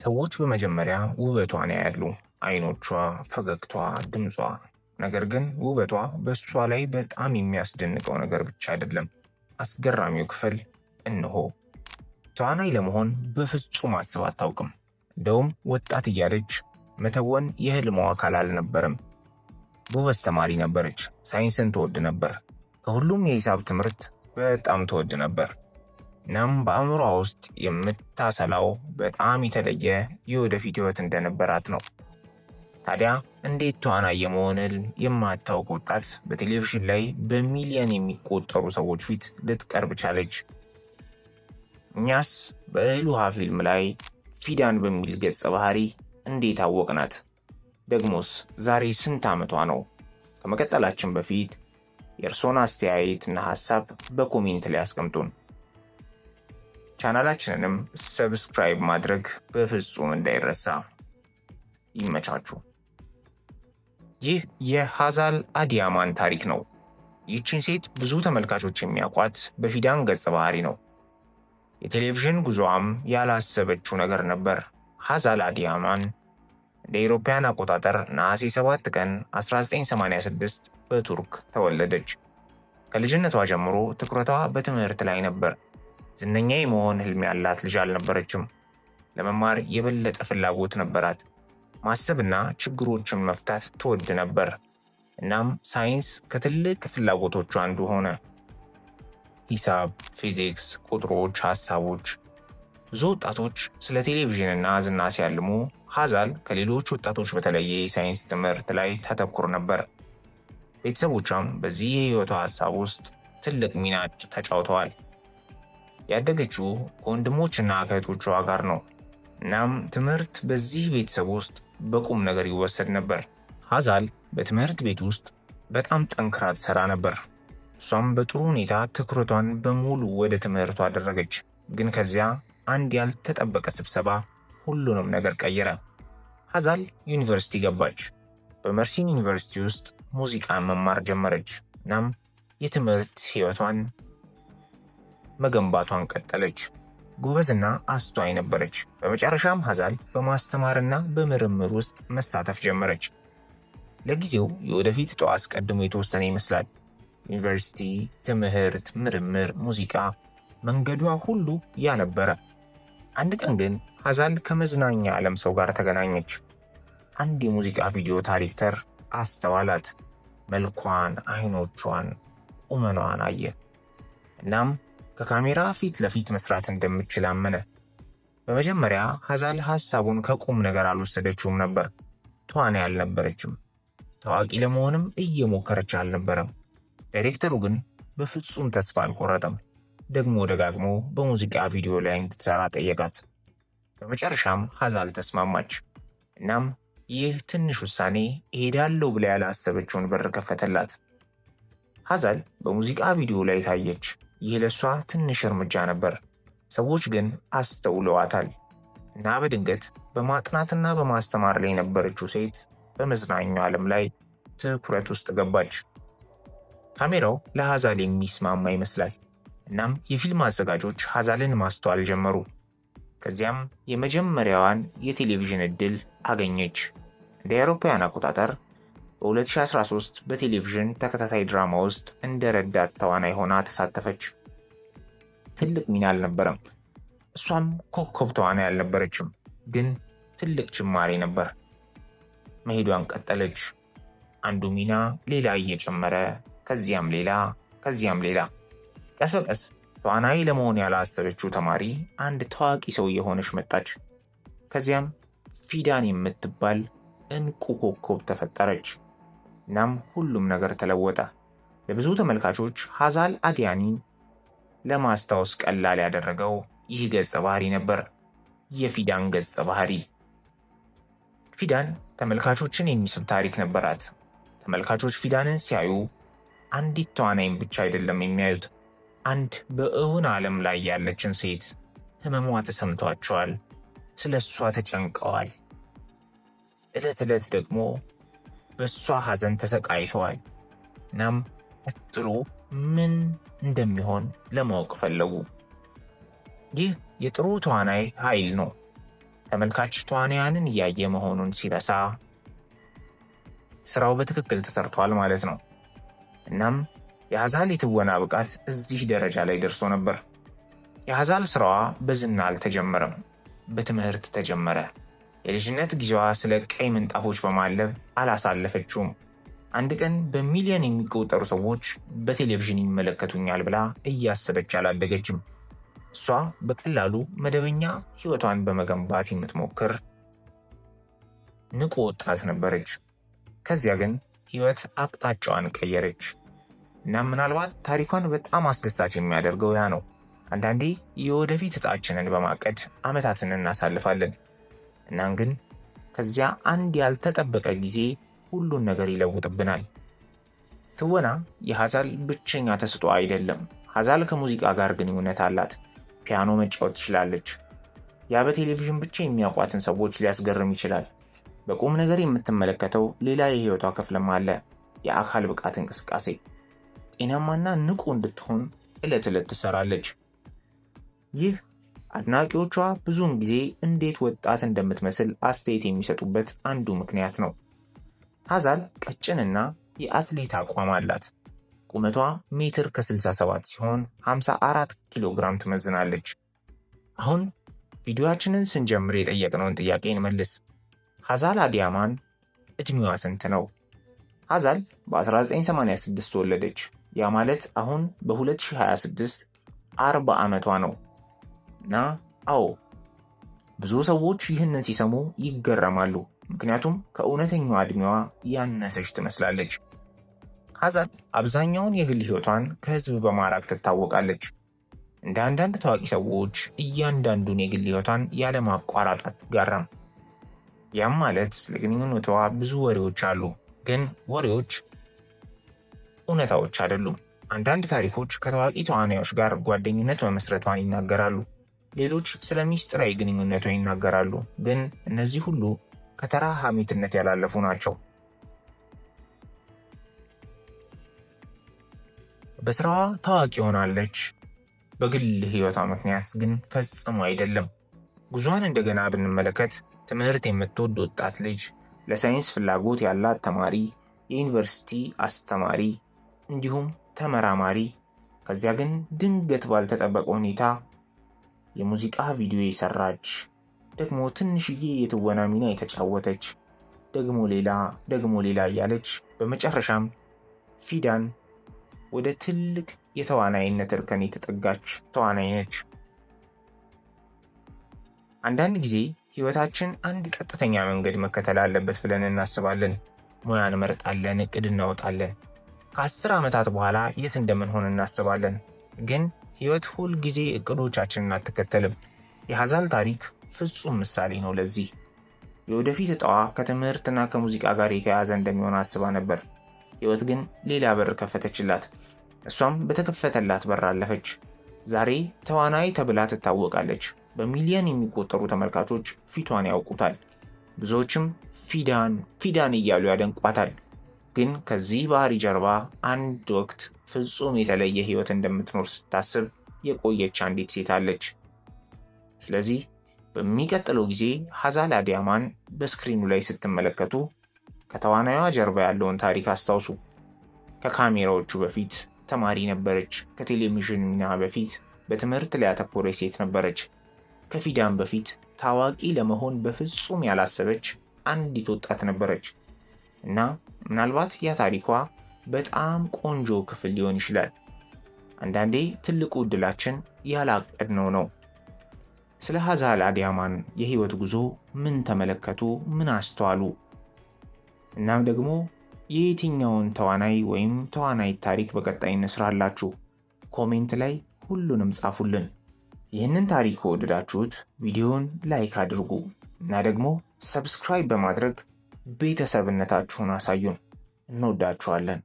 ሰዎች በመጀመሪያ ውበቷን ያያሉ። አይኖቿ፣ ፈገግታዋ፣ ድምጿ። ነገር ግን ውበቷ በእሷ ላይ በጣም የሚያስደንቀው ነገር ብቻ አይደለም። አስገራሚው ክፍል እነሆ። ተዋናይ ለመሆን በፍጹም አስባ አታውቅም። እንደውም ወጣት እያለች መተወን የህልሟ አካል አልነበረም። ጎበዝ ተማሪ ነበረች። ሳይንስን ትወድ ነበር። ከሁሉም የሂሳብ ትምህርት በጣም ትወድ ነበር። እናም በአእምሯ ውስጥ የምታሰላው በጣም የተለየ የወደፊት ህይወት እንደነበራት ነው። ታዲያ እንዴት ተዋናይ የመሆንን የማታውቅ ወጣት በቴሌቪዥን ላይ በሚሊዮን የሚቆጠሩ ሰዎች ፊት ልትቀርብ ቻለች? እኛስ በእህል ውሃ ፊልም ላይ ፊዳን በሚል ገጸ ባህሪ እንዴት አወቅናት? ደግሞስ ዛሬ ስንት ዓመቷ ነው? ከመቀጠላችን በፊት የእርሶን አስተያየትና ሐሳብ በኮሜንት ላይ አስቀምጡን። ቻናላችንንም ሰብስክራይብ ማድረግ በፍጹም እንዳይረሳ። ይመቻችሁ። ይህ የሃዛል አዲያማን ታሪክ ነው። ይህችን ሴት ብዙ ተመልካቾች የሚያውቋት በፊዳን ገጸ ባህሪ ነው። የቴሌቪዥን ጉዞዋም ያላሰበችው ነገር ነበር። ሃዛል አዲያማን እንደ አውሮፓውያን አቆጣጠር ነሐሴ 7 ቀን 1986 በቱርክ ተወለደች። ከልጅነቷ ጀምሮ ትኩረቷ በትምህርት ላይ ነበር። ዝነኛ የመሆን ህልም ያላት ልጅ አልነበረችም። ለመማር የበለጠ ፍላጎት ነበራት። ማሰብና ችግሮችን መፍታት ትወድ ነበር። እናም ሳይንስ ከትልቅ ፍላጎቶቹ አንዱ ሆነ። ሂሳብ፣ ፊዚክስ፣ ቁጥሮች፣ ሐሳቦች። ብዙ ወጣቶች ስለ ቴሌቪዥንና ዝና ሲያልሙ፣ ሃዛል ከሌሎች ወጣቶች በተለየ የሳይንስ ትምህርት ላይ ታተኩር ነበር። ቤተሰቦቿም በዚህ የህይወቷ ሐሳብ ውስጥ ትልቅ ሚና ተጫውተዋል። ያደገችው ከወንድሞችና ከእህቶቿ ጋር ነው። እናም ትምህርት በዚህ ቤተሰብ ውስጥ በቁም ነገር ይወሰድ ነበር። ሃዛል በትምህርት ቤት ውስጥ በጣም ጠንክራ ትሰራ ነበር። እሷም በጥሩ ሁኔታ ትኩረቷን በሙሉ ወደ ትምህርቷ አደረገች። ግን ከዚያ አንድ ያልተጠበቀ ስብሰባ ሁሉንም ነገር ቀየረ። ሃዛል ዩኒቨርሲቲ ገባች። በመርሲን ዩኒቨርሲቲ ውስጥ ሙዚቃን መማር ጀመረች። እናም የትምህርት ህይወቷን መገንባቷን ቀጠለች። ጎበዝና አስተዋይ ነበረች። በመጨረሻም ሃዛል በማስተማርና በምርምር ውስጥ መሳተፍ ጀመረች። ለጊዜው የወደፊት ዕጣዋ አስቀድሞ የተወሰነ ይመስላል። ዩኒቨርሲቲ፣ ትምህርት፣ ምርምር፣ ሙዚቃ፣ መንገዷ ሁሉ ያ ነበረ። አንድ ቀን ግን ሃዛል ከመዝናኛ ዓለም ሰው ጋር ተገናኘች። አንድ የሙዚቃ ቪዲዮ ዳይሬክተር አስተዋላት። መልኳን፣ አይኖቿን፣ ቁመናዋን አየ። እናም ከካሜራ ፊት ለፊት መስራት እንደምትችል አመነ። በመጀመሪያ ሃዛል ሐሳቡን ከቁም ነገር አልወሰደችውም ነበር። ተዋናይ አልነበረችም። ታዋቂ ለመሆንም እየሞከረች አልነበረም። ዳይሬክተሩ ግን በፍጹም ተስፋ አልቆረጠም። ደግሞ ደጋግሞ በሙዚቃ ቪዲዮ ላይ እንድትሰራ ጠየቃት። በመጨረሻም ሃዛል ተስማማች። እናም ይህ ትንሽ ውሳኔ እሄዳለሁ ብላ ያላሰበችውን በር ከፈተላት። ሃዛል በሙዚቃ ቪዲዮ ላይ ታየች። ይህ ለሷ ትንሽ እርምጃ ነበር። ሰዎች ግን አስተውለዋታል እና በድንገት በማጥናትና በማስተማር ላይ የነበረችው ሴት በመዝናኛው ዓለም ላይ ትኩረት ውስጥ ገባች። ካሜራው ለሃዛል የሚስማማ ይመስላል። እናም የፊልም አዘጋጆች ሃዛልን ማስተዋል ጀመሩ። ከዚያም የመጀመሪያዋን የቴሌቪዥን ዕድል አገኘች። እንደ አውሮፓውያን አቆጣጠር በ2013 በቴሌቪዥን ተከታታይ ድራማ ውስጥ እንደ ረዳት ተዋናይ ሆና ተሳተፈች። ትልቅ ሚና አልነበረም። እሷም ኮከብ ተዋናይ አልነበረችም፣ ግን ትልቅ ጅማሬ ነበር። መሄዷን ቀጠለች። አንዱ ሚና ሌላ እየጨመረ ከዚያም ሌላ ከዚያም ሌላ። ቀስ በቀስ ተዋናይ ለመሆን ያላሰበችው ተማሪ አንድ ታዋቂ ሰው የሆነች መጣች። ከዚያም ፊዳን የምትባል እንቁ ኮከብ ተፈጠረች። እናም ሁሉም ነገር ተለወጠ። ለብዙ ተመልካቾች ሃዛል አዲያማንን ለማስታወስ ቀላል ያደረገው ይህ ገጸ ባህሪ ነበር፣ የፊዳን ገጸ ባህሪ። ፊዳን ተመልካቾችን የሚስብ ታሪክ ነበራት። ተመልካቾች ፊዳንን ሲያዩ አንዲት ተዋናይን ብቻ አይደለም የሚያዩት፣ አንድ በእውን ዓለም ላይ ያለችን ሴት። ህመሟ ተሰምቷቸዋል፣ ስለ እሷ ተጨንቀዋል። ዕለት ዕለት ደግሞ በእሷ ሐዘን ተሰቃይተዋል። እናም ቀጥሎ ምን እንደሚሆን ለማወቅ ፈለጉ። ይህ የጥሩ ተዋናይ ኃይል ነው። ተመልካች ተዋናያንን እያየ መሆኑን ሲረሳ ስራው በትክክል ተሰርቷል ማለት ነው። እናም የሀዛል የትወና ብቃት እዚህ ደረጃ ላይ ደርሶ ነበር። የሀዛል ስራዋ በዝና አልተጀመረም፣ በትምህርት ተጀመረ። የልጅነት ጊዜዋ ስለ ቀይ ምንጣፎች በማለብ አላሳለፈችውም። አንድ ቀን በሚሊዮን የሚቆጠሩ ሰዎች በቴሌቪዥን ይመለከቱኛል ብላ እያሰበች አላደገችም። እሷ በቀላሉ መደበኛ ህይወቷን በመገንባት የምትሞክር ንቁ ወጣት ነበረች። ከዚያ ግን ህይወት አቅጣጫዋን ቀየረች። እና ምናልባት ታሪኳን በጣም አስደሳች የሚያደርገው ያ ነው። አንዳንዴ የወደፊት እጣችንን በማቀድ ዓመታትን እናሳልፋለን። እናም ግን ከዚያ አንድ ያልተጠበቀ ጊዜ ሁሉን ነገር ይለውጥብናል። ትወና የሀዛል ብቸኛ ተሰጥኦ አይደለም። ሀዛል ከሙዚቃ ጋር ግንኙነት አላት። ፒያኖ መጫወት ትችላለች። ያ በቴሌቪዥን ብቻ የሚያውቋትን ሰዎች ሊያስገርም ይችላል። በቁም ነገር የምትመለከተው ሌላ የህይወቷ ክፍልም አለ። የአካል ብቃት እንቅስቃሴ። ጤናማና ንቁ እንድትሆን ዕለት ዕለት ትሰራለች። ይህ አድናቂዎቿ ብዙውን ጊዜ እንዴት ወጣት እንደምትመስል አስተያየት የሚሰጡበት አንዱ ምክንያት ነው። ሀዛል ቀጭንና የአትሌት አቋም አላት። ቁመቷ ሜትር ከ67 ሲሆን 54 ኪሎ ግራም ትመዝናለች። አሁን ቪዲዮአችንን ስንጀምር የጠየቅነውን ጥያቄ እንመልስ። ሀዛል አዲያማን ዕድሜዋ ስንት ነው? ሀዛል በ1986 ተወለደች። ያ ማለት አሁን በ2026 40 ዓመቷ ነው። እና አዎ ብዙ ሰዎች ይህንን ሲሰሙ ይገረማሉ፣ ምክንያቱም ከእውነተኛዋ ዕድሜዋ ያነሰች ትመስላለች። ሀዛል አብዛኛውን የግል ሕይወቷን ከህዝብ በማራቅ ትታወቃለች። እንደ አንዳንድ ታዋቂ ሰዎች እያንዳንዱን የግል ሕይወቷን ያለማቋረጥ አትጋራም። ያም ማለት ለግንኙነቷ ብዙ ወሬዎች አሉ፣ ግን ወሬዎች እውነታዎች አይደሉም። አንዳንድ ታሪኮች ከታዋቂ ተዋናዮች ጋር ጓደኝነት መመስረቷን ይናገራሉ። ሌሎች ስለ ሚስጥራዊ ግንኙነቷ ይናገራሉ፣ ግን እነዚህ ሁሉ ከተራ ሐሜትነት ያላለፉ ናቸው። በስራዋ ታዋቂ ሆናለች፣ በግል ህይወቷ ምክንያት ግን ፈጽሞ አይደለም። ጉዟን እንደገና ብንመለከት ትምህርት የምትወድ ወጣት ልጅ፣ ለሳይንስ ፍላጎት ያላት ተማሪ፣ የዩኒቨርሲቲ አስተማሪ እንዲሁም ተመራማሪ። ከዚያ ግን ድንገት ባልተጠበቀ ሁኔታ የሙዚቃ ቪዲዮ የሰራች፣ ደግሞ ትንሽዬ የትወና ሚና የተጫወተች፣ ደግሞ ሌላ እያለች በመጨረሻም ፊዳን ወደ ትልቅ የተዋናይነት እርከን የተጠጋች ተዋናይ ነች። አንዳንድ ጊዜ ህይወታችን አንድ ቀጥተኛ መንገድ መከተል አለበት ብለን እናስባለን። ሙያ እንመርጣለን፣ እቅድ እናወጣለን። ከ10 ዓመታት በኋላ የት እንደምንሆን እናስባለን። ግን ህይወት ሁል ጊዜ እቅዶቻችንን አትከተልም። የሀዛል ታሪክ ፍጹም ምሳሌ ነው ለዚህ። የወደፊት እጣዋ ከትምህርትና ከሙዚቃ ጋር የተያያዘ እንደሚሆን አስባ ነበር። ህይወት ግን ሌላ በር ከፈተችላት። እሷም በተከፈተላት በር አለፈች። ዛሬ ተዋናይ ተብላ ትታወቃለች። በሚሊዮን የሚቆጠሩ ተመልካቾች ፊቷን ያውቁታል። ብዙዎችም ፊዳን እያሉ ያደንቋታል። ግን ከዚህ ባህሪ ጀርባ አንድ ወቅት ፍጹም የተለየ ህይወት እንደምትኖር ስታስብ የቆየች አንዲት ሴት አለች። ስለዚህ በሚቀጥለው ጊዜ ሀዛል አዲያማን በስክሪኑ ላይ ስትመለከቱ ከተዋናይዋ ጀርባ ያለውን ታሪክ አስታውሱ። ከካሜራዎቹ በፊት ተማሪ ነበረች። ከቴሌቪዥን ሚና በፊት በትምህርት ላይ ያተኮረች ሴት ነበረች። ከፊዳን በፊት ታዋቂ ለመሆን በፍጹም ያላሰበች አንዲት ወጣት ነበረች። እና ምናልባት ያ ታሪኳ በጣም ቆንጆ ክፍል ሊሆን ይችላል። አንዳንዴ ትልቁ ዕድላችን ያላቀድነው ነው። ስለ ሀዛል አዲያማን የህይወት ጉዞ ምን ተመለከቱ? ምን አስተዋሉ? እናም ደግሞ የየትኛውን ተዋናይ ወይም ተዋናይት ታሪክ በቀጣይ እንስራላችሁ? ኮሜንት ላይ ሁሉንም ጻፉልን። ይህንን ታሪክ ከወደዳችሁት ቪዲዮውን ላይክ አድርጉ እና ደግሞ ሰብስክራይብ በማድረግ ቤተሰብነታችሁን አሳዩን። እንወዳችኋለን።